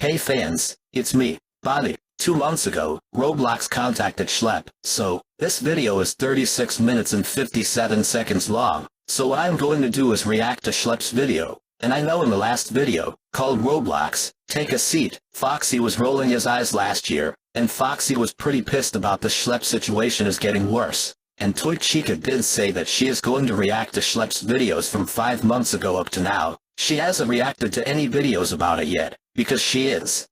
Hey fans, it's me, Bonnie. 2 months ago, Roblox contacted Schlep, so, this video is 36 minutes and 57 seconds long, so what I'm going to do is react to Schlep's video. And I know in the last video, called Roblox, Take a Seat, Foxy was rolling his eyes last year, and Foxy was pretty pissed about the Schlep situation is getting worse. And Toy Chica did say that she is going to react to Schlep's videos from 5 months ago up to now. She hasn't reacted to any videos about it yet, because she is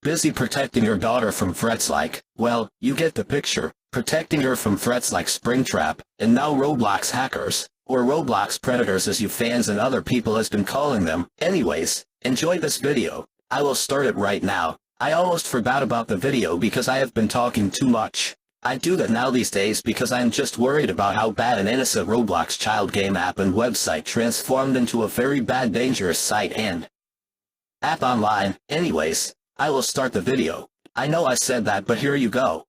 busy protecting her daughter from threats like, well, you get the picture, protecting her from threats like Springtrap, and now Roblox hackers, or Roblox predators as you fans and other people has been calling them. Anyways, enjoy this video. I will start it right now. I almost forgot about the video because I have been talking too much. I do that now these days because I am just worried about how bad an innocent Roblox child game app and website transformed into a very bad dangerous site and app online. Anyways, I will start the video. I know I said that, but here you go.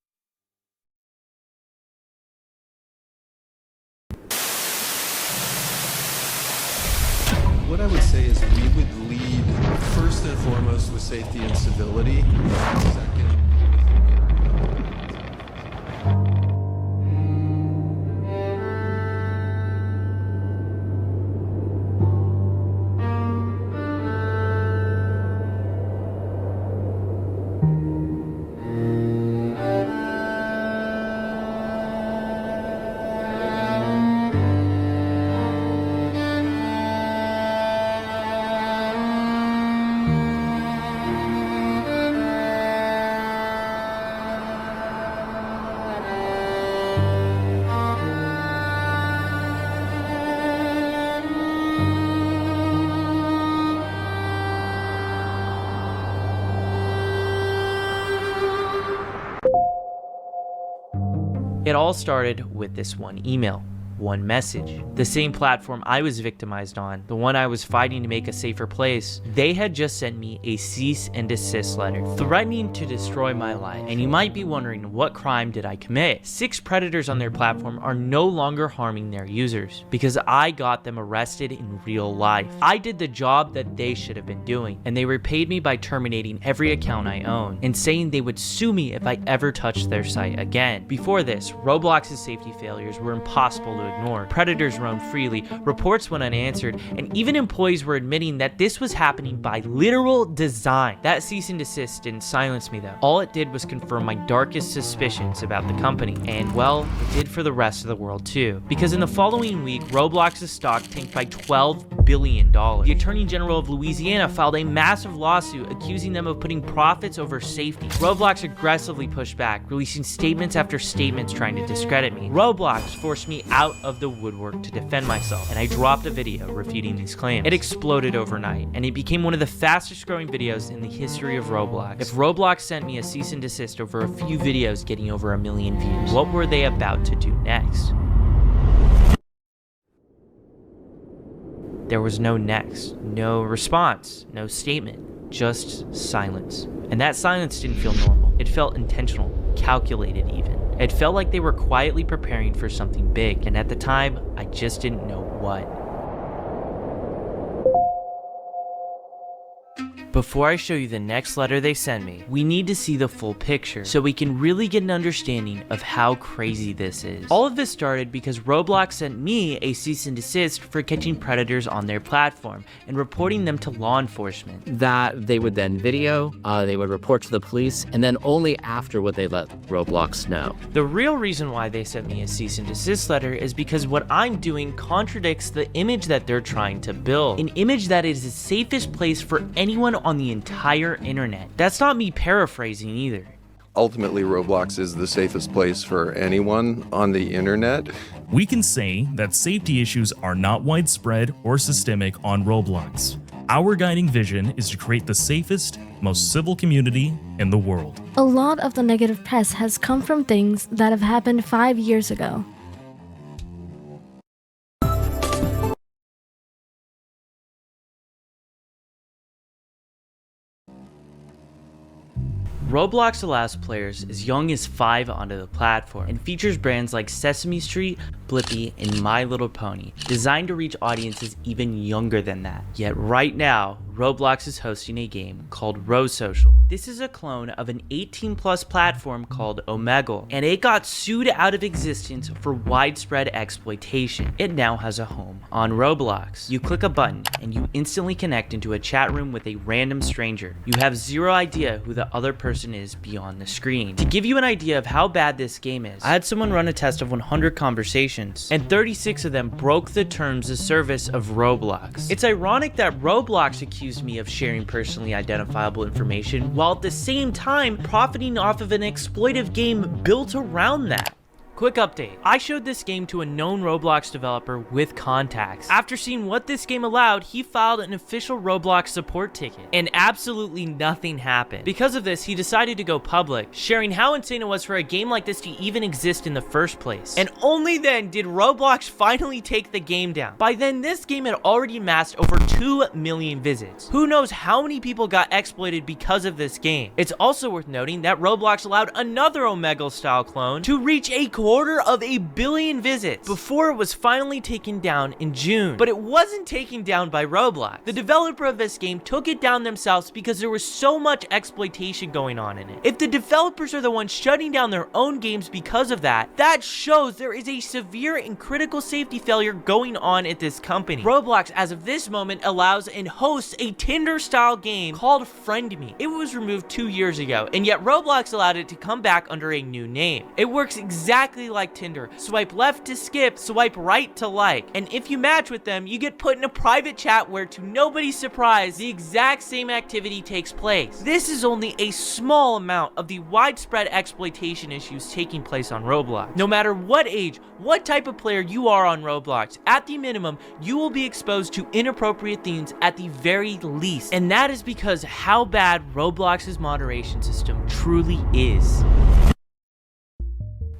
What I would say is we would lead first and foremost with safety and civility. Second, It all started with this one email, one message. The same platform I was victimized on, the one I was fighting to make a safer place, they had just sent me a cease and desist letter, threatening to destroy my life. And you might be wondering, what crime did I commit? 6 predators on their platform are no longer harming their users, because I got them arrested in real life. I did the job that they should have been doing, and they repaid me by terminating every account I own, and saying they would sue me if I ever touched their site again. Before this, Roblox's safety failures were impossible to ignore. Predators roamed freely, reports went unanswered, and even employees were admitting that this was happening by literal design. That cease and desist didn't silence me though. All it did was confirm my darkest suspicions about the company, and well, it did for the rest of the world too. Because in the following week, Roblox's stock tanked by $12 billion. The Attorney General of Louisiana filed a massive lawsuit accusing them of putting profits over safety. Roblox aggressively pushed back, releasing statements after statements trying to discredit me. Roblox forced me out of the woodwork to defend myself, and I dropped a video refuting these claims. It exploded overnight, and it became one of the fastest growing videos in the history of Roblox. If Roblox sent me a cease and desist over a few videos getting over 1 million views, what were they about to do next? There was no next, no response, no statement, just silence. And that silence didn't feel normal. It felt intentional, calculated even. It felt like they were quietly preparing for something big, and at the time, I just didn't know what. Before I show you the next letter they send me, we need to see the full picture so we can really get an understanding of how crazy this is. All of this started because Roblox sent me a cease and desist for catching predators on their platform and reporting them to law enforcement. That they would then video, they would report to the police, and then only after would they let Roblox know. The real reason why they sent me a cease and desist letter is because what I'm doing contradicts the image that they're trying to build. An image that is the safest place for anyone on the entire internet. That's not me paraphrasing either. ultimately, Roblox is the safest place for anyone on the internet. We can say that safety issues are not widespread or systemic on Roblox. Our guiding vision is to create the safest, most civil community in the world. A lot of the negative press has come from things that have happened 5 years ago. Roblox allows players as young as 5 onto the platform and features brands like Sesame Street, Blippi, and My Little Pony, designed to reach audiences even younger than that. Yet right now, Roblox is hosting a game called Rose Social. This is a clone of an 18+ platform called Omegle, and it got sued out of existence for widespread exploitation. It now has a home on Roblox. You click a button and you instantly connect into a chat room with a random stranger. You have zero idea who the other person is beyond the screen. To give you an idea of how bad this game is, I had someone run a test of 100 conversations, and 36 of them broke the terms of service of Roblox. It's ironic that Roblox accused me of sharing personally identifiable information, while at the same time profiting off of an exploitive game built around that. Quick update. I showed this game to a known Roblox developer with contacts. After seeing what this game allowed, he filed an official Roblox support ticket, and absolutely nothing happened. Because of this, he decided to go public, sharing how insane it was for a game like this to even exist in the first place. And only then did Roblox finally take the game down. By then, this game had already amassed over 2 million visits. Who knows how many people got exploited because of this game. It's also worth noting that Roblox allowed another Omegle style clone to reach a $250 million visits before it was finally taken down in June. But it wasn't taken down by Roblox. The developer of this game took it down themselves because there was so much exploitation going on in it. If the developers are the ones shutting down their own games because of that, that shows there is a severe and critical safety failure going on at this company. Roblox, as of this moment, allows and hosts a Tinder-style game called Friend Me. It was removed 2 years ago, and yet Roblox allowed it to come back under a new name. It works exactly like Tinder. Swipe left to skip, swipe right to like. And if you match with them, you get put in a private chat where, to nobody's surprise, the exact same activity takes place. This is only a small amount of the widespread exploitation issues taking place on Roblox. No matter what age, what type of player you are on Roblox, at the minimum, you will be exposed to inappropriate things at the very least. And that is because how bad Roblox's moderation system truly is.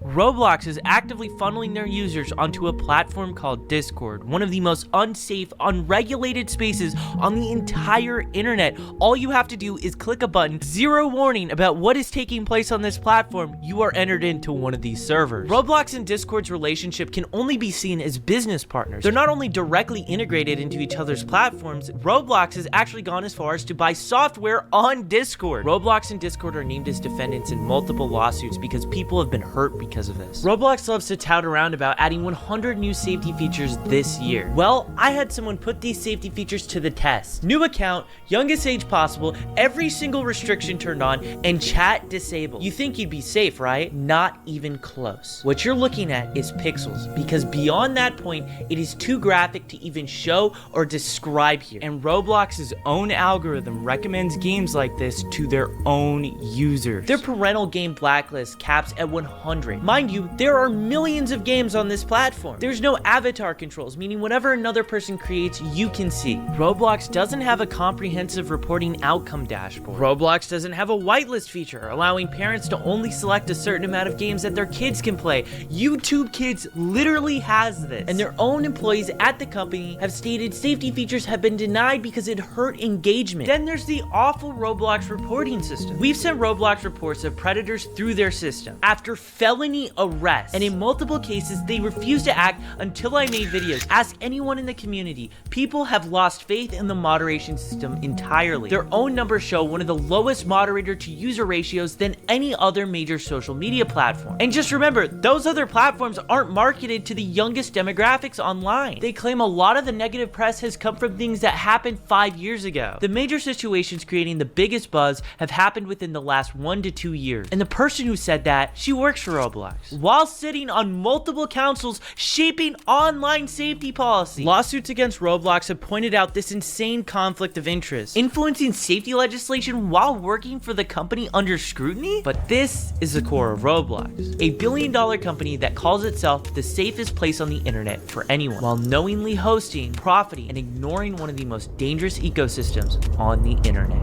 Roblox is actively funneling their users onto a platform called Discord, one of the most unsafe, unregulated spaces on the entire internet. All you have to do is click a button, zero warning about what is taking place on this platform, you are entered into one of these servers. Roblox and Discord's relationship can only be seen as business partners. They're not only directly integrated into each other's platforms, Roblox has actually gone as far as to buy software on Discord. Roblox and Discord are named as defendants in multiple lawsuits because people have been hurt because of this. Roblox loves to tout around about adding 100 new safety features this year. Well, I had someone put these safety features to the test. New account, youngest age possible, every single restriction turned on, and chat disabled. You think you'd be safe, right? Not even close. What you're looking at is pixels, because beyond that point, it is too graphic to even show or describe here. And Roblox's own algorithm recommends games like this to their own users. Their parental game blacklist caps at 100. Mind you, there are millions of games on this platform. There's no avatar controls, meaning whatever another person creates, you can see. Roblox doesn't have a comprehensive reporting outcome dashboard. Roblox doesn't have a whitelist feature, allowing parents to only select a certain amount of games that their kids can play. YouTube Kids literally has this. And their own employees at the company have stated safety features have been denied because it hurt engagement. Then there's the awful Roblox reporting system. We've sent Roblox reports of predators through their system after felony arrest, and in multiple cases they refused to act until I made videos. Ask anyone in the community. People have lost faith in the moderation system entirely. Their own numbers show one of the lowest moderator to user ratios than any other major social media platform. And just remember, those other platforms aren't marketed to the youngest demographics online. They claim a lot of the negative press has come from things that happened 5 years ago. The major situations creating the biggest buzz have happened within the last 1 to 2 years. And the person who said that, she works for Roblox, while sitting on multiple councils shaping online safety policy. Lawsuits against Roblox have pointed out this insane conflict of interest, influencing safety legislation while working for the company under scrutiny. But this is the core of Roblox, a billion-dollar company that calls itself the safest place on the internet for anyone, while knowingly hosting, profiting, and ignoring one of the most dangerous ecosystems on the internet.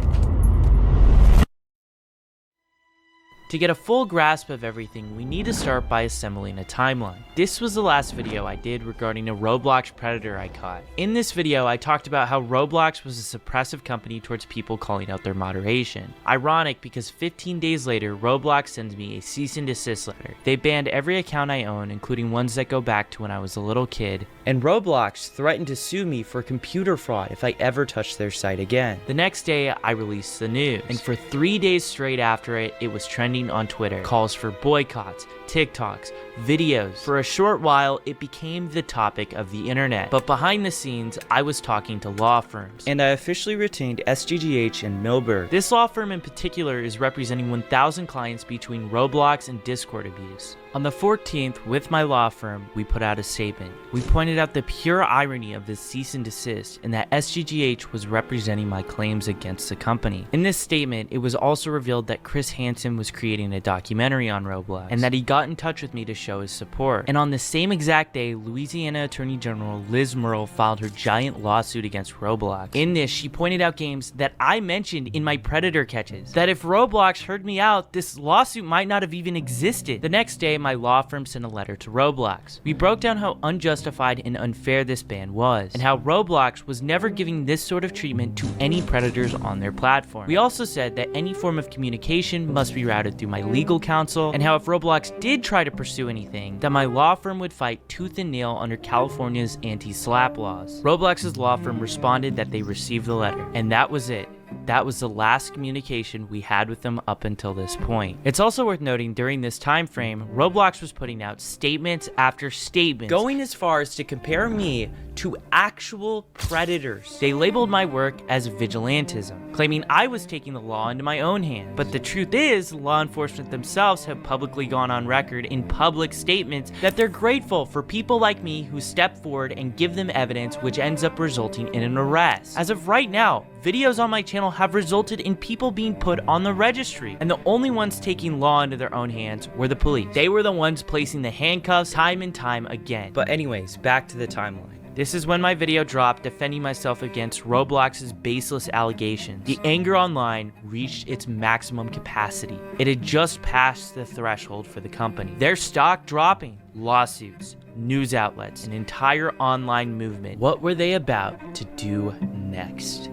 To get a full grasp of everything, we need to start by assembling a timeline. This was the last video I did regarding a Roblox predator I caught. In this video, I talked about how Roblox was a suppressive company towards people calling out their moderation. Ironic because 15 days later, Roblox sends me a cease and desist letter. They banned every account I own, including ones that go back to when I was a little kid, and Roblox threatened to sue me for computer fraud if I ever touched their site again. The next day, I released the news, and for 3 days straight after it, it was trending on Twitter. Calls for boycotts, TikToks, videos. For a short while, it became the topic of the internet. But behind the scenes, I was talking to law firms, and I officially retained SGGH and Milberg. This law firm in particular is representing 1,000 clients between Roblox and Discord abuse. On the 14th, with my law firm, we put out a statement. We pointed out the pure irony of this cease and desist and that SGGH was representing my claims against the company. In this statement, it was also revealed that Chris Hansen was creating a documentary on Roblox and that he got in touch with me to show his support. And on the same exact day, Louisiana Attorney General Liz Murrell filed her giant lawsuit against Roblox. In this, she pointed out games that I mentioned in my predator catches. That if Roblox heard me out, this lawsuit might not have even existed. The next day, my law firm sent a letter to Roblox. We broke down how unjustified and unfair this ban was, and how Roblox was never giving this sort of treatment to any predators on their platform. We also said that any form of communication must be routed through my legal counsel, and how if Roblox did try to pursue anything, that my law firm would fight tooth and nail under California's anti-SLAPP laws. Roblox's law firm responded that they received the letter, and that was it. That was the last communication we had with them up until this point. It's also worth noting during this time frame, Roblox was putting out statements after statements, going as far as to compare me to actual predators. They labeled my work as vigilantism, claiming I was taking the law into my own hands. But the truth is, law enforcement themselves have publicly gone on record in public statements that they're grateful for people like me who step forward and give them evidence, which ends up resulting in an arrest. As of right now, videos on my channel have resulted in people being put on the registry, and the only ones taking law into their own hands were the police. They were the ones placing the handcuffs time and time again. But anyways, back to the timeline. This is when my video dropped defending myself against Roblox's baseless allegations. The anger online reached its maximum capacity. It had just passed the threshold for the company. Their stock dropping, lawsuits, news outlets, an entire online movement. What were they about to do next?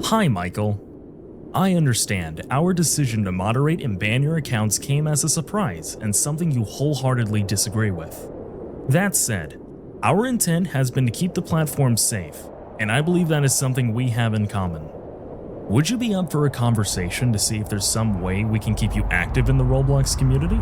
Hi, Michael. I understand our decision to moderate and ban your accounts came as a surprise and something you wholeheartedly disagree with. That said, our intent has been to keep the platform safe, and I believe that is something we have in common. Would you be up for a conversation to see if there's some way we can keep you active in the Roblox community?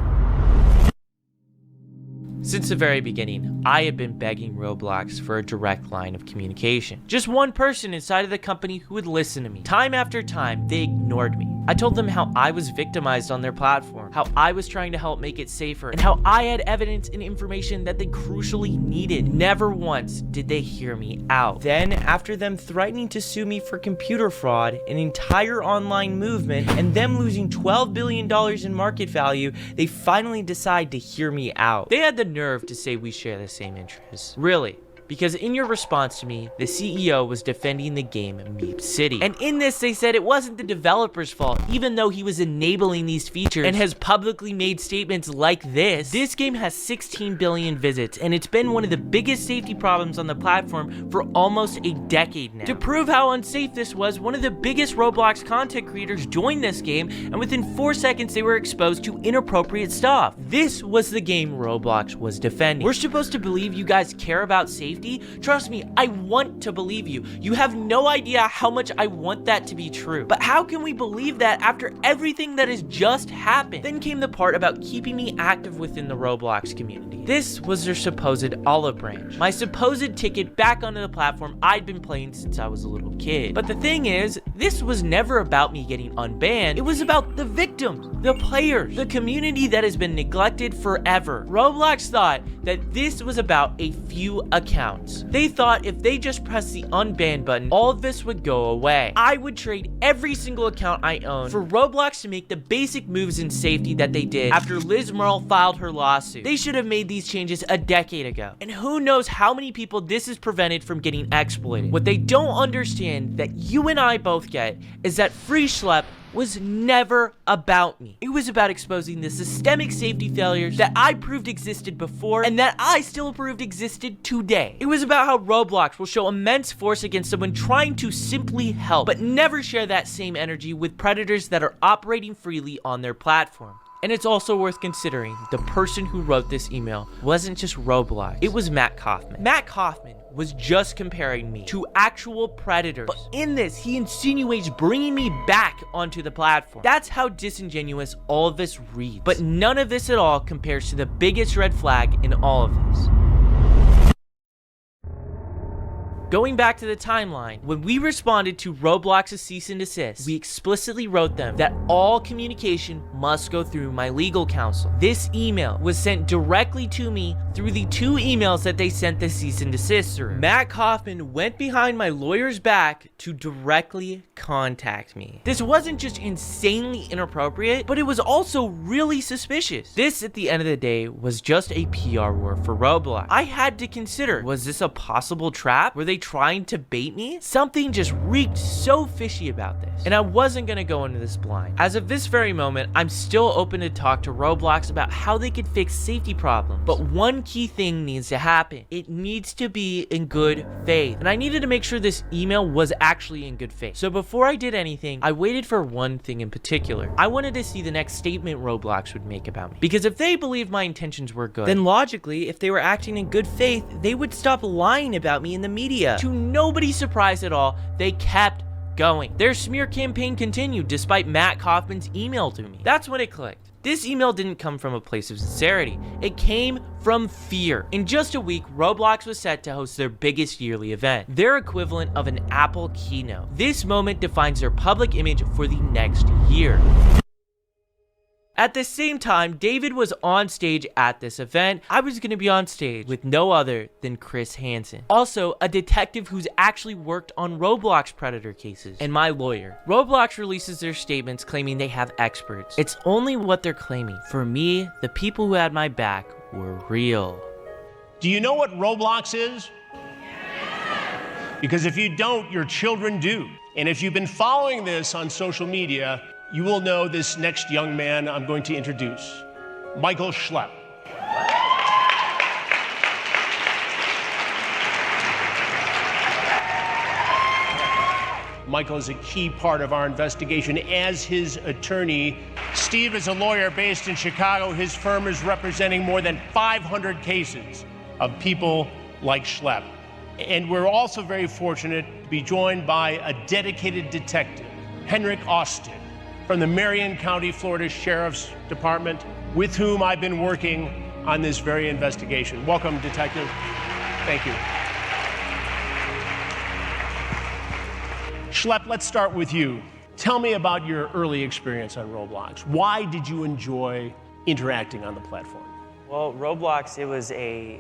Since the very beginning, I had been begging Roblox for a direct line of communication. Just one person inside of the company who would listen to me. Time after time, they ignored me. I told them how I was victimized on their platform, how I was trying to help make it safer, and how I had evidence and information that they crucially needed. Never once did they hear me out. Then, after them threatening to sue me for computer fraud, an entire online movement, and them losing $12 billion in market value, they finally decide to hear me out. They had the nerve to say we share the same interests. Really? Because in your response to me, the CEO was defending the game Meep City. And in this, they said it wasn't the developer's fault, even though he was enabling these features and has publicly made statements like this. This game has 16 billion visits, and it's been one of the biggest safety problems on the platform for almost a decade now. To prove how unsafe this was, one of the biggest Roblox content creators joined this game, and within 4 seconds, they were exposed to inappropriate stuff. This was the game Roblox was defending. We're supposed to believe you guys care about safety? Trust me, I want to believe you. You have no idea how much I want that to be true. But how can we believe that after everything that has just happened? Then came the part about keeping me active within the Roblox community. This was their supposed olive branch. My supposed ticket back onto the platform I'd been playing since I was a little kid. But the thing is, this was never about me getting unbanned. It was about the victims, the players, the community that has been neglected forever. Roblox thought that this was about a few accounts accounts. They thought if they just pressed the unban button, all of this would go away. I would trade every single account I own for Roblox to make the basic moves in safety that they did after Liz Merle filed her lawsuit. They should have made these changes a decade ago. And who knows how many people this has prevented from getting exploited. What they don't understand that you and I both get is that Free Schlep was never about me. It was about exposing the systemic safety failures that I proved existed before and that I still proved existed today. It was about how Roblox will show immense force against someone trying to simply help, but never share that same energy with predators that are operating freely on their platform. And it's also worth considering the person who wrote this email wasn't just Roblox, it was Matt Kaufman. Matt Kaufman was just comparing me to actual predators. But in this, he insinuates bringing me back onto the platform. That's how disingenuous all of this reads. But none of this at all compares to the biggest red flag in all of this. Going back to the timeline, when we responded to Roblox's cease and desist, we explicitly wrote them that all communication must go through my legal counsel. This email was sent directly to me through the 2 emails that they sent the cease and desist through. Matt Kaufman went behind my lawyer's back to directly contact me. This wasn't just insanely inappropriate, but it was also really suspicious. This, at the end of the day, was just a PR war for Roblox. I had to consider, was this a possible trap? Were they trying to bait me? Something just reeked so fishy about this, and I wasn't gonna go into this blind. As of this very moment, I'm still open to talk to Roblox about how they could fix safety problems, but one key thing needs to happen. It needs to be in good faith, and I needed to make sure this email was actually in good faith. So before I did anything, I waited for one thing in particular. I wanted to see the next statement Roblox would make about me, because if they believed my intentions were good, then logically, if they were acting in good faith, they would stop lying about me in the media. To nobody's surprise at all, they kept going. Their smear campaign continued despite Matt Kaufman's email to me. That's when it clicked. This email didn't come from a place of sincerity. It came from fear. In just a week, Roblox was set to host their biggest yearly event, their equivalent of an Apple keynote. This moment defines their public image for the next year. At the same time, David was on stage at this event. I was going to be on stage with no other than Chris Hansen, also a detective who's actually worked on Roblox predator cases, and my lawyer. Roblox releases their statements claiming they have experts. It's only what they're claiming. For me, the people who had my back were real. Do you know what Roblox is? Because if you don't, your children do. And if you've been following this on social media, you will know this next young man I'm going to introduce, Michael Schlep. Michael is a key part of our investigation as his attorney. Steve is a lawyer based in Chicago. His firm is representing more than 500 cases of people like Schlep. And we're also very fortunate to be joined by a dedicated detective, Henrik Austin, from the Marion County, Florida Sheriff's Department, with whom I've been working on this very investigation. Welcome, Detective. Thank you. Schlep, let's start with you. Tell me about your early experience on Roblox. Why did you enjoy interacting on the platform? Well, Roblox, it was a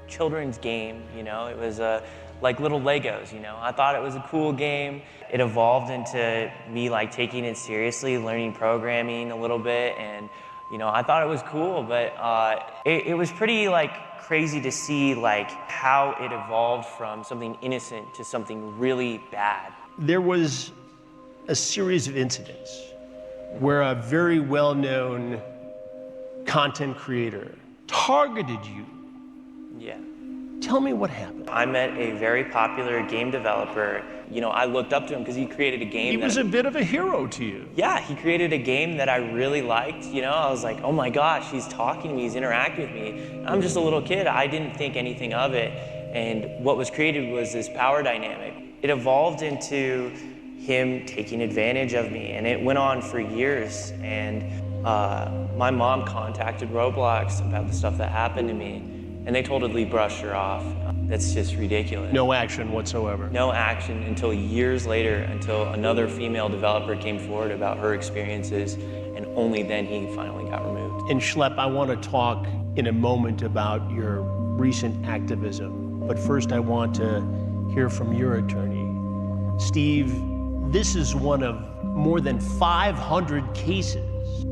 children's game, you know, it was like little Legos, you know. I thought it was a cool game. It evolved into me like taking it seriously, learning programming a little bit, and you know, I thought it was cool, but it was pretty like crazy to see like how it evolved from something innocent to something really bad. There was a series of incidents where a very well-known content creator targeted you. Yeah. Tell me what happened. I met a very popular game developer. You know, I looked up to him because he created a game. He was a bit of a hero to you. Yeah, he created a game that I really liked. You know, I was like, oh my gosh, he's talking to me, he's interacting with me. I'm just a little kid. I didn't think anything of it. And what was created was this power dynamic. It evolved into him taking advantage of me, and it went on for years. And my mom contacted Roblox about the stuff that happened to me, and they totally brushed her off. That's just ridiculous. No action whatsoever. No action until years later, until another female developer came forward about her experiences, and only then he finally got removed. And Schlep, I want to talk in a moment about your recent activism. But first, I want to hear from your attorney. Steve, this is one of more than 500 cases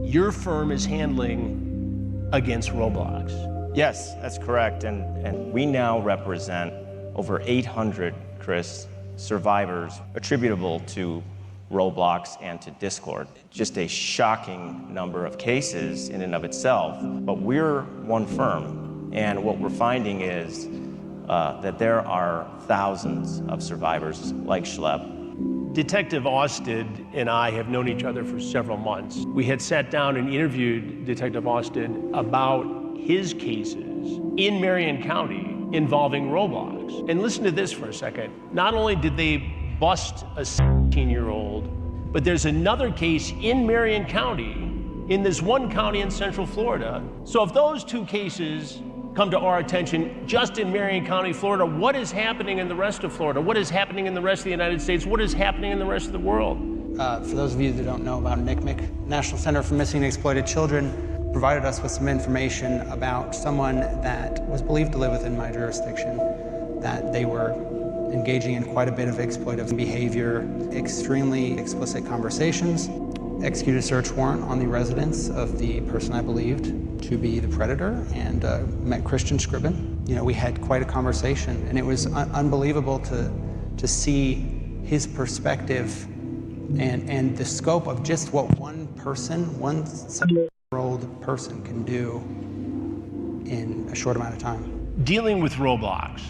your firm is handling against Roblox. Yes, that's correct. And we now represent over 800, Chris, survivors attributable to Roblox and to Discord. Just a shocking number of cases in and of itself. But we're one firm, and what we're finding is that there are thousands of survivors like Schlep. Detective Austin and I have known each other for several months. We had sat down and interviewed Detective Austin about his cases in Marion County involving Roblox. And listen to this for a second. Not only did they bust a 16-year-old, but there's another case in Marion County, in this one county in Central Florida. So if those two cases come to our attention just in Marion County, Florida, what is happening in the rest of Florida? What is happening in the rest of the United States? What is happening in the rest of the world? For those of you that don't know about NCMEC, National Center for Missing and Exploited Children provided us with some information about someone that was believed to live within my jurisdiction, that they were engaging in quite a bit of exploitive behavior, extremely explicit conversations, executed a search warrant on the residence of the person I believed to be the predator, and met Christian Scriven. You know, we had quite a conversation, and it was unbelievable to see his perspective and the scope of just what one person, one 7-year-old person can do in a short amount of time. Dealing with Roblox,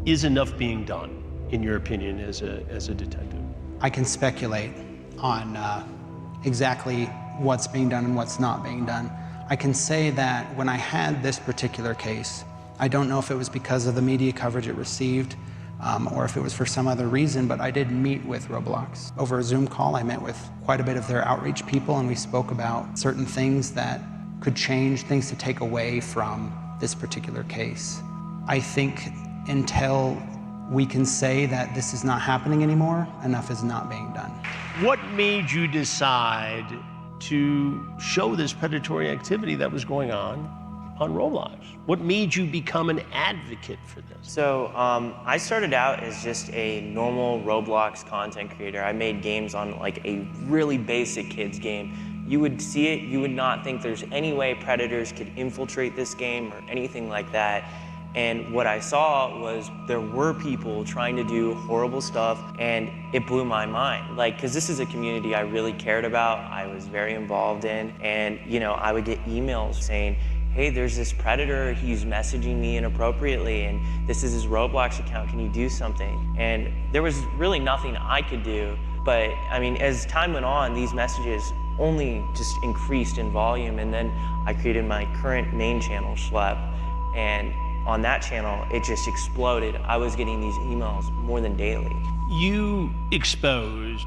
is enough being done, in your opinion, as a detective? I can speculate on exactly what's being done and what's not being done. I can say that when I had this particular case, I don't know if it was because of the media coverage it received or if it was for some other reason, but I did meet with Roblox. Over a Zoom call, I met with quite a bit of their outreach people, and we spoke about certain things that could change, things to take away from this particular case. I think until we can say that this is not happening anymore, enough is not being done. What made you decide to show this predatory activity that was going on Roblox? What made you become an advocate for this? So I started out as just a normal Roblox content creator. I made games on like a really basic kids game. You would see it, you would not think there's any way predators could infiltrate this game or anything like that. And what I saw was there were people trying to do horrible stuff, and it blew my mind. Like, because this is a community I really cared about, I was very involved in, and you know, I would get emails saying, hey, there's this predator, he's messaging me inappropriately, and this is his Roblox account, can you do something? And there was really nothing I could do, but I mean, as time went on, these messages only just increased in volume, and then I created my current main channel, Schlep, and on that channel, it just exploded. I was getting these emails more than daily. You exposed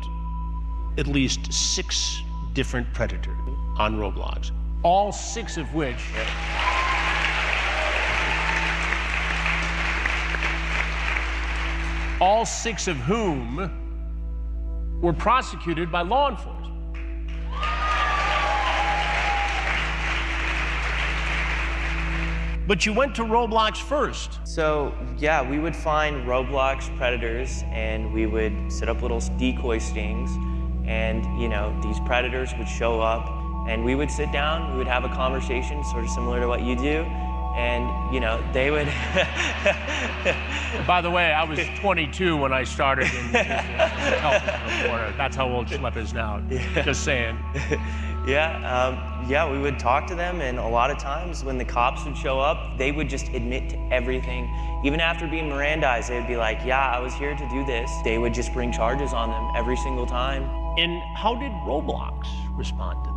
at least 6 different predators on Roblox, all 6 of which all 6 of whom were prosecuted by law enforcement. But you went to Roblox first. So yeah, we would find Roblox predators and we would set up little decoy stings, and you know, these predators would show up and we would sit down, we would have a conversation sort of similar to what you do, and you know, they would By the way, I was 22 when I started in television reporter. That's how old Schlep is now. Yeah. Just saying. Yeah, we would talk to them, and a lot of times when the cops would show up, they would just admit to everything. Even after being Mirandized, they would be like, yeah, I was here to do this. They would just bring charges on them every single time. And how did Roblox respond to this?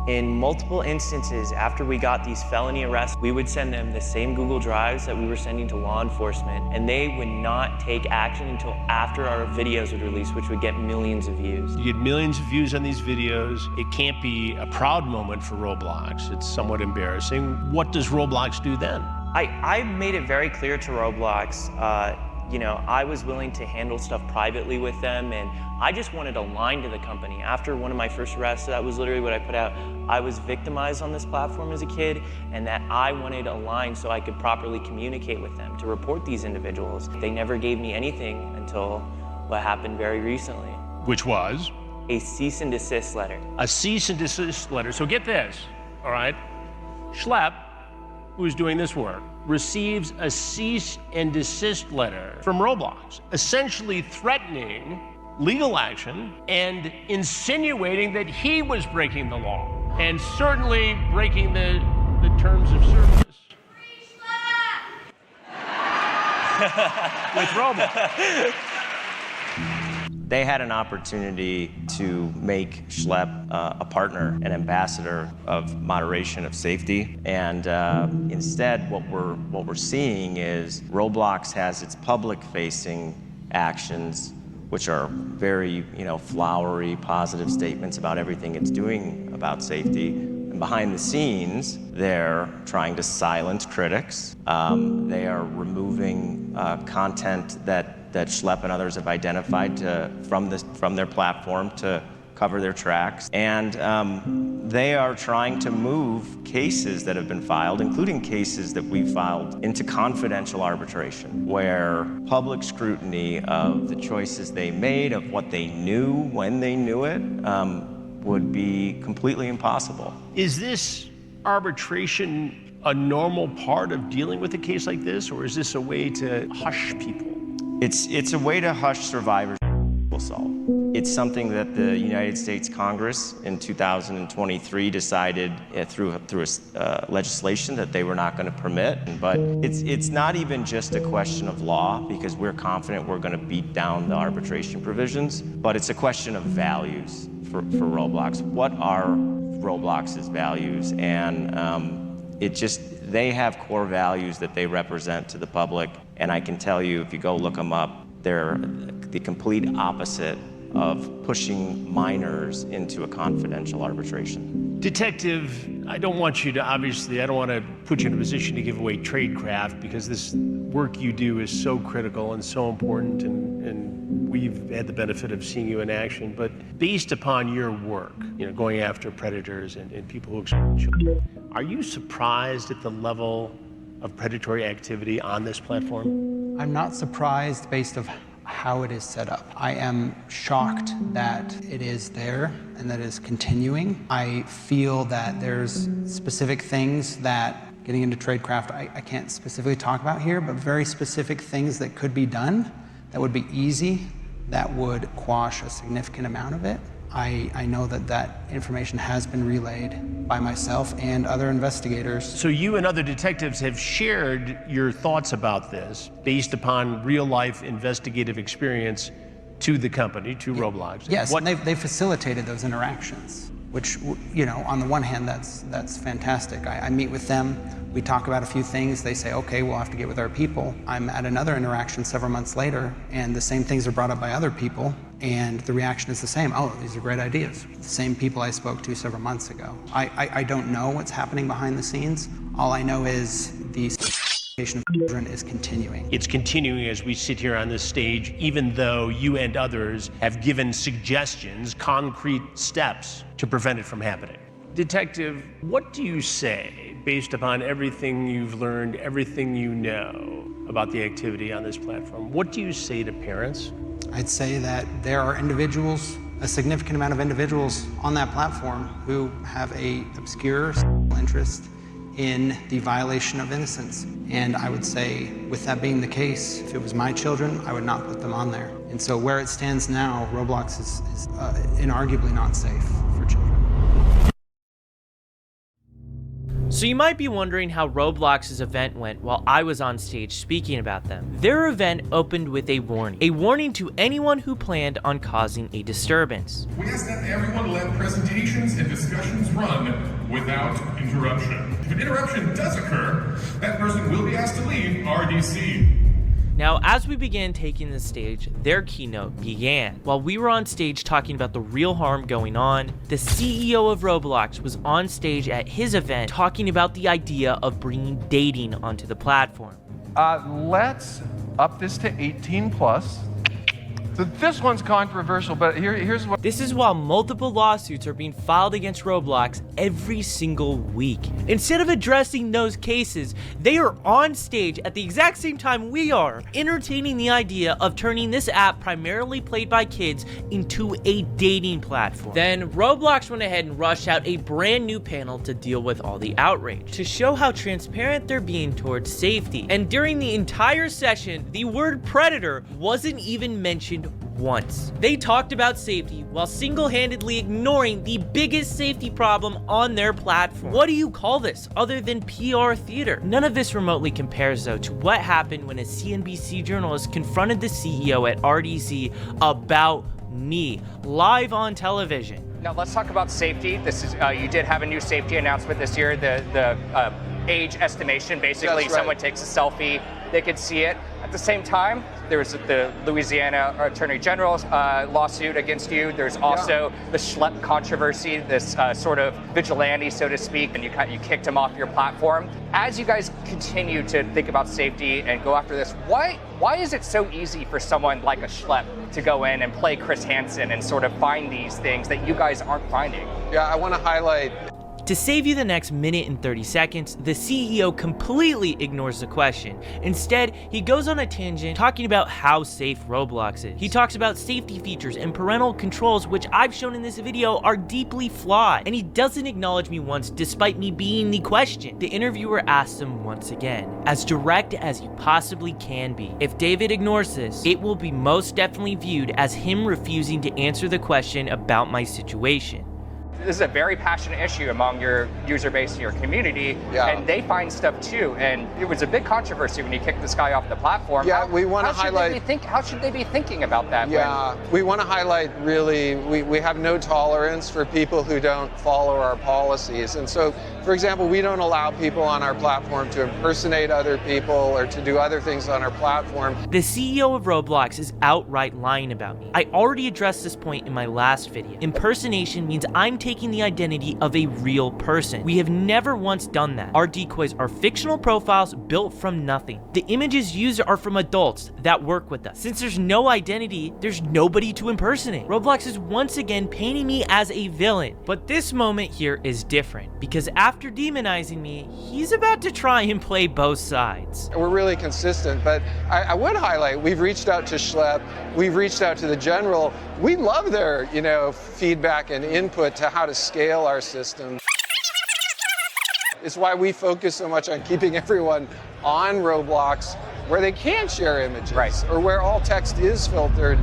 In multiple instances, after we got these felony arrests, we would send them the same Google Drives that we were sending to law enforcement, and they would not take action until after our videos would release, which would get millions of views. You get millions of views on these videos. It can't be a proud moment for Roblox. It's somewhat embarrassing. What does Roblox do then? I made it very clear to Roblox, You know, I was willing to handle stuff privately with them, and I just wanted a line to the company. After one of my first arrests, that was literally what I put out. I was victimized on this platform as a kid, and that I wanted a line so I could properly communicate with them to report these individuals. They never gave me anything until what happened very recently. Which was? A cease and desist letter. A cease and desist letter. So get this, all right? Schlep, who's doing this work, receives a cease and desist letter from Roblox, essentially threatening legal action and insinuating that he was breaking the law and certainly breaking the terms of service. With Roblox. They had an opportunity to make Schlep a partner, an ambassador of moderation, of safety, and instead what we're seeing is Roblox has its public-facing actions, which are very, flowery, positive statements about everything it's doing about safety. And behind the scenes, they're trying to silence critics. They are removing content that Schlep and others have identified from their platform to cover their tracks. And they are trying to move cases that have been filed, including cases that we filed, into confidential arbitration, where public scrutiny of the choices they made, of what they knew when they knew it, would be completely impossible. Is this arbitration a normal part of dealing with a case like this, or is this a way to hush people? It's a way to hush survivors' assault. It's something that the United States Congress in 2023 decided through legislation that they were not going to permit. But it's not even just a question of law, because we're confident we're going to beat down the arbitration provisions, but it's a question of values for Roblox. What are Roblox's values? And they have core values that they represent to the public. And I can tell you, if you go look them up, they're the complete opposite of pushing minors into a confidential arbitration. Detective, I don't want to put you in a position to give away tradecraft, because this work you do is so critical and so important, and we've had the benefit of seeing you in action. But based upon your work, going after predators and people who exploit children, are you surprised at the level of predatory activity on this platform? I'm not surprised based on how it is set up. I am shocked that it is there and that it is continuing. I feel that there's specific things that, getting into tradecraft, I can't specifically talk about here, but very specific things that could be done that would be easy, that would quash a significant amount of it. I know that information has been relayed by myself and other investigators. So you and other detectives have shared your thoughts about this based upon real-life investigative experience to the company, to Roblox. Yes, and they facilitated those interactions, which, on the one hand, that's fantastic. I meet with them, we talk about a few things, they say, okay, we'll have to get with our people. I'm at another interaction several months later, and the same things are brought up by other people, and the reaction is the same. Oh, these are great ideas. The same people I spoke to several months ago. I don't know what's happening behind the scenes. All I know is the of children is continuing. It's continuing as we sit here on this stage, even though you and others have given suggestions, concrete steps to prevent it from happening. Detective, what do you say based upon everything you've learned, everything you know about the activity on this platform? What do you say to parents? I'd say that there are individuals, a significant amount of individuals on that platform who have a obscure interest in the violation of innocence. And I would say, with that being the case, if it was my children, I would not put them on there. And so where it stands now, Roblox is inarguably not safe for children. So you might be wondering how Roblox's event went while I was on stage speaking about them. Their event opened with a warning to anyone who planned on causing a disturbance. We ask that everyone let presentations and discussions run without interruption. If an interruption does occur, that person will be asked to leave RDC. Now, as we began taking the stage, their keynote began. While we were on stage talking about the real harm going on, the CEO of Roblox was on stage at his event talking about the idea of bringing dating onto the platform. Let's up this to 18 plus. So this one's controversial, but here's what. This is while multiple lawsuits are being filed against Roblox every single week. Instead of addressing those cases, they are on stage at the exact same time we are, entertaining the idea of turning this app primarily played by kids into a dating platform. Then Roblox went ahead and rushed out a brand new panel to deal with all the outrage, to show how transparent they're being towards safety. And during the entire session, the word predator wasn't even mentioned once. They talked about safety while single-handedly ignoring the biggest safety problem on their platform. What do you call this other than PR theater? None of this remotely compares though to what happened when a CNBC journalist confronted the CEO at RDC about me live on television. Now let's talk about safety. This is you did have a new safety announcement this year. The age estimation, basically, That's right. Someone takes a selfie, they could see it. At the same time, there was the Louisiana Attorney General's lawsuit against you. There's also the Schlep controversy, this sort of vigilante, so to speak, and you kicked him off your platform. As you guys continue to think about safety and go after this, why is it so easy for someone like a Schlep to go in and play Chris Hansen and sort of find these things that you guys aren't finding? Yeah, I want to highlight. To save you the next minute and 30 seconds, the CEO completely ignores the question. Instead, he goes on a tangent talking about how safe Roblox is. He talks about safety features and parental controls, which I've shown in this video are deeply flawed. And he doesn't acknowledge me once, despite me being the question. The interviewer asks him once again, as direct as you possibly can be. If David ignores this, it will be most definitely viewed as him refusing to answer the question about my situation. This is a very passionate issue among your user base and your community, and they find stuff too. And it was a big controversy when you kicked this guy off the platform. Yeah, we want to highlight. How should they be thinking about that? Yeah, we want to highlight really, we have no tolerance for people who don't follow our policies. And so, for example, we don't allow people on our platform to impersonate other people or to do other things on our platform. The CEO of Roblox is outright lying about me. I already addressed this point in my last video. Impersonation means I'm taking the identity of a real person. We have never once done that. Our decoys are fictional profiles built from nothing. The images used are from adults that work with us. Since there's no identity, there's nobody to impersonate. Roblox is once again painting me as a villain. But this moment here is different, because after demonizing me, he's about to try and play both sides. We're really consistent, but I would highlight, we've reached out to Schlep, we've reached out to the General. We love their, feedback and input to how to scale our system. It's why we focus so much on keeping everyone on Roblox where they can share images, or where all text is filtered.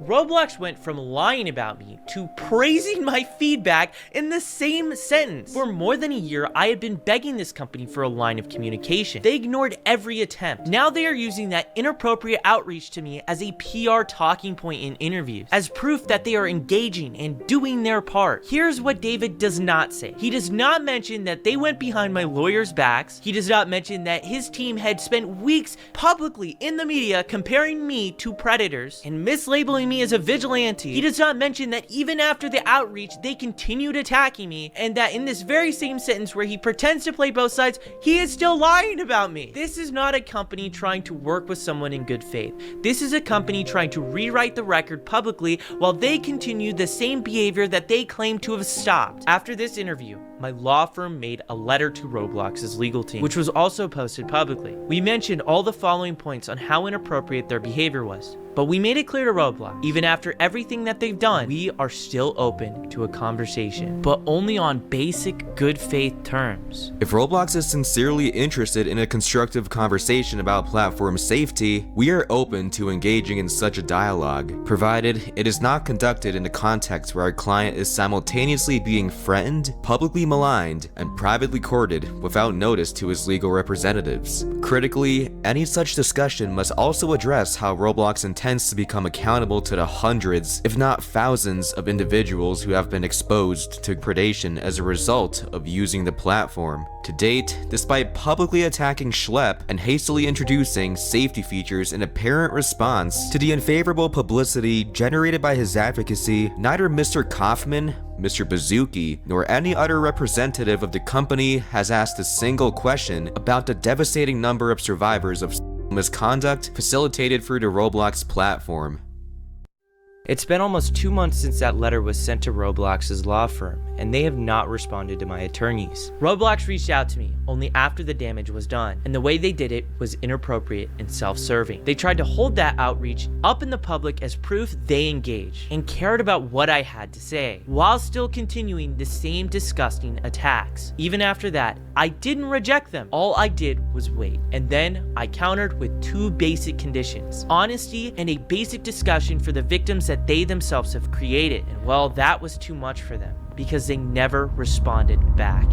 Roblox went from lying about me to praising my feedback in the same sentence. For more than a year, I had been begging this company for a line of communication. They ignored every attempt. Now they are using that inappropriate outreach to me as a PR talking point in interviews, as proof that they are engaging and doing their part. Here's what David does not say. He does not mention that they went behind my lawyers' backs. He does not mention that his team had spent weeks publicly in the media comparing me to predators and mislabeling me as a vigilante. He does not mention that even after the outreach, they continued attacking me, and that in this very same sentence where he pretends to play both sides, he is still lying about me. This is not a company trying to work with someone in good faith. This is a company trying to rewrite the record publicly while they continue the same behavior that they claim to have stopped. After this interview, my law firm made a letter to Roblox's legal team, which was also posted publicly. We mentioned all the following points on how inappropriate their behavior was. But we made it clear to Roblox, even after everything that they've done, we are still open to a conversation, but only on basic good faith terms. If Roblox is sincerely interested in a constructive conversation about platform safety, we are open to engaging in such a dialogue, provided it is not conducted in a context where our client is simultaneously being threatened, publicly maligned, and privately courted without notice to his legal representatives. Critically, any such discussion must also address how Roblox intends to become accountable to the hundreds, if not thousands, of individuals who have been exposed to predation as a result of using the platform. To date, despite publicly attacking Schlep and hastily introducing safety features in apparent response to the unfavorable publicity generated by his advocacy, neither Mr. Kaufman, Mr. Bazooki, nor any other representative of the company has asked a single question about the devastating number of survivors of misconduct facilitated through the Roblox platform. It's been almost 2 months since that letter was sent to Roblox's law firm, and they have not responded to my attorneys. Roblox reached out to me only after the damage was done, and the way they did it was inappropriate and self-serving. They tried to hold that outreach up in the public as proof they engaged and cared about what I had to say, while still continuing the same disgusting attacks. Even after that, I didn't reject them. All I did was wait, and then I countered with 2 basic conditions: honesty and a basic discussion for the victims that they themselves have created. And well, that was too much for them, because they never responded back.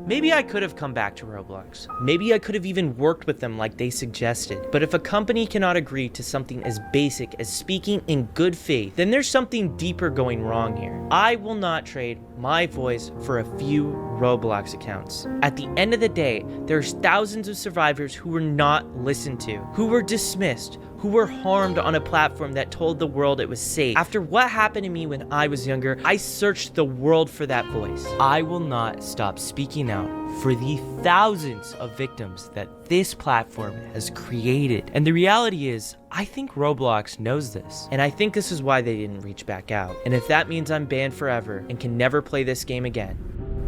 Maybe I could have come back to Roblox. Maybe I could have even worked with them like they suggested. But if a company cannot agree to something as basic as speaking in good faith, then there's something deeper going wrong here. I will not trade my voice for a few Roblox accounts. At the end of the day, there's thousands of survivors who were not listened to, who were dismissed, who were harmed on a platform that told the world it was safe. After what happened to me when I was younger, I searched the world for that voice. I will not stop speaking out for the thousands of victims that this platform has created. And the reality is, I think Roblox knows this, and I think this is why they didn't reach back out. And if that means I'm banned forever and can never play this game again,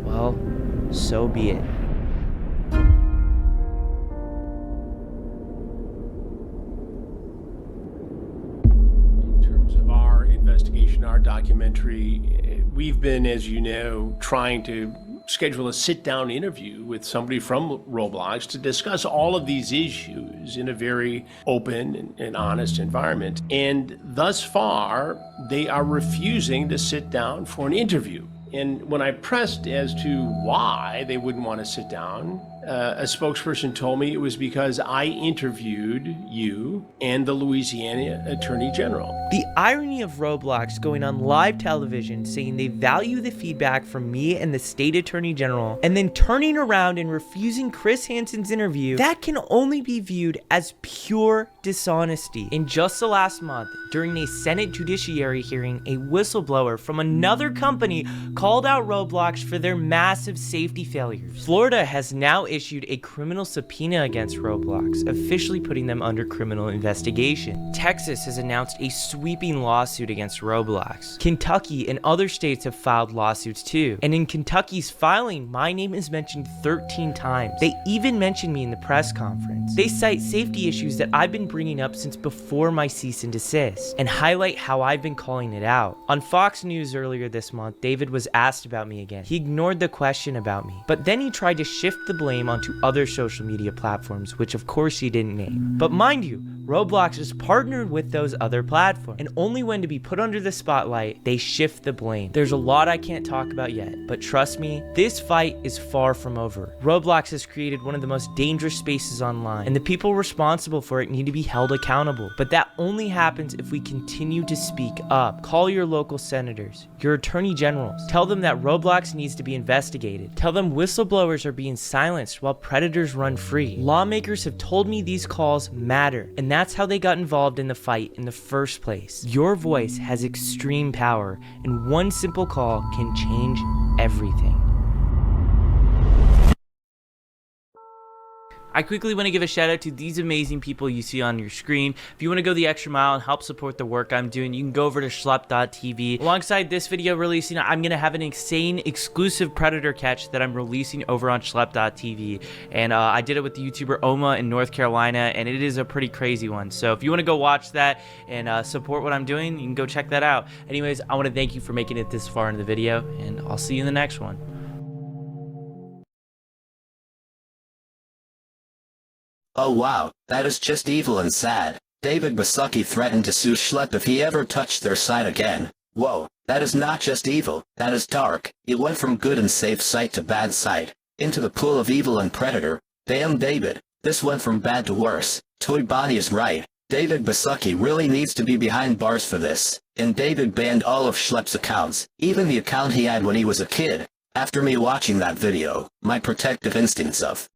well, so be it. Our documentary, we've been, as you know, trying to schedule a sit-down interview with somebody from Roblox to discuss all of these issues in a very open and honest environment. And thus far, they are refusing to sit down for an interview. And when I pressed as to why they wouldn't want to sit down, a spokesperson told me it was because I interviewed you and the Louisiana Attorney General. The irony of Roblox going on live television saying they value the feedback from me and the state attorney general, and then turning around and refusing Chris Hansen's interview, that can only be viewed as pure dishonesty. In just the last month, during a Senate Judiciary hearing, a whistleblower from another company called out Roblox for their massive safety failures. Florida has now issued a criminal subpoena against Roblox, officially putting them under criminal investigation. Texas has announced a sweeping lawsuit against Roblox. Kentucky and other states have filed lawsuits too. And in Kentucky's filing, my name is mentioned 13 times. They even mentioned me in the press conference. They cite safety issues that I've been bringing up since before my cease and desist, and highlight how I've been calling it out. On Fox News earlier this month, David was asked about me again. He ignored the question about me, but then he tried to shift the blame onto other social media platforms, which of course he didn't name. But mind you, Roblox is partnered with those other platforms, and only when to be put under the spotlight, they shift the blame. There's a lot I can't talk about yet, but trust me, this fight is far from over. Roblox has created one of the most dangerous spaces online, and the people responsible for it need to be held accountable. But that only happens if we continue to speak up. Call your local senators, your attorney generals. Tell them that Roblox needs to be investigated. Tell them whistleblowers are being silenced while predators run free. Lawmakers have told me these calls matter, and that's how they got involved in the fight in the first place. Your voice has extreme power, and one simple call can change everything. I quickly want to give a shout out to these amazing people you see on your screen. If you want to go the extra mile and help support the work I'm doing, you can go over to Schlep.tv. Alongside this video releasing, I'm going to have an insane exclusive predator catch that I'm releasing over on Schlep.tv. And I did it with the YouTuber Oma in North Carolina, and it is a pretty crazy one. So if you want to go watch that and support what I'm doing, you can go check that out. Anyways, I want to thank you for making it this far in the video, and I'll see you in the next one. Oh wow, that is just evil and sad. David Basicki threatened to sue Schlep if he ever touched their site again. Whoa, that is not just evil, that is dark. It went from good and safe site to bad site, into the pool of evil and predator. Damn David, this went from bad to worse. Toy Bonnie is right. David Basicki really needs to be behind bars for this. And David banned all of Schlep's accounts, even the account he had when he was a kid. After me watching that video, my protective instincts of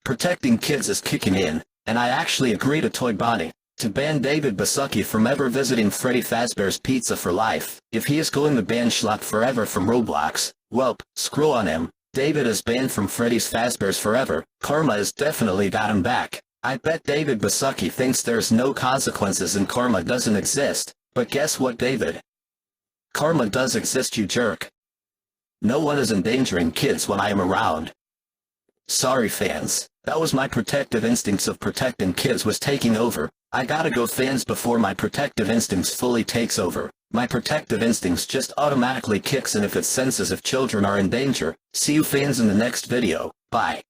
protecting kids is kicking in, and I actually agree to Toy Bonnie to ban David Basicki from ever visiting Freddy Fazbear's Pizza for life. If he is going to ban Schlep forever from Roblox, welp, screw on him. David is banned from Freddy's Fazbear's forever. Karma has definitely got him back. I bet David Basaki thinks there's no consequences and karma doesn't exist. But guess what, David? Karma does exist, you jerk. No one is endangering kids when I am around. Sorry fans, that was my protective instincts of protecting kids was taking over. I gotta go fans before my protective instincts fully takes over. My protective instincts just automatically kicks in if it senses if children are in danger. See you fans in the next video. Bye.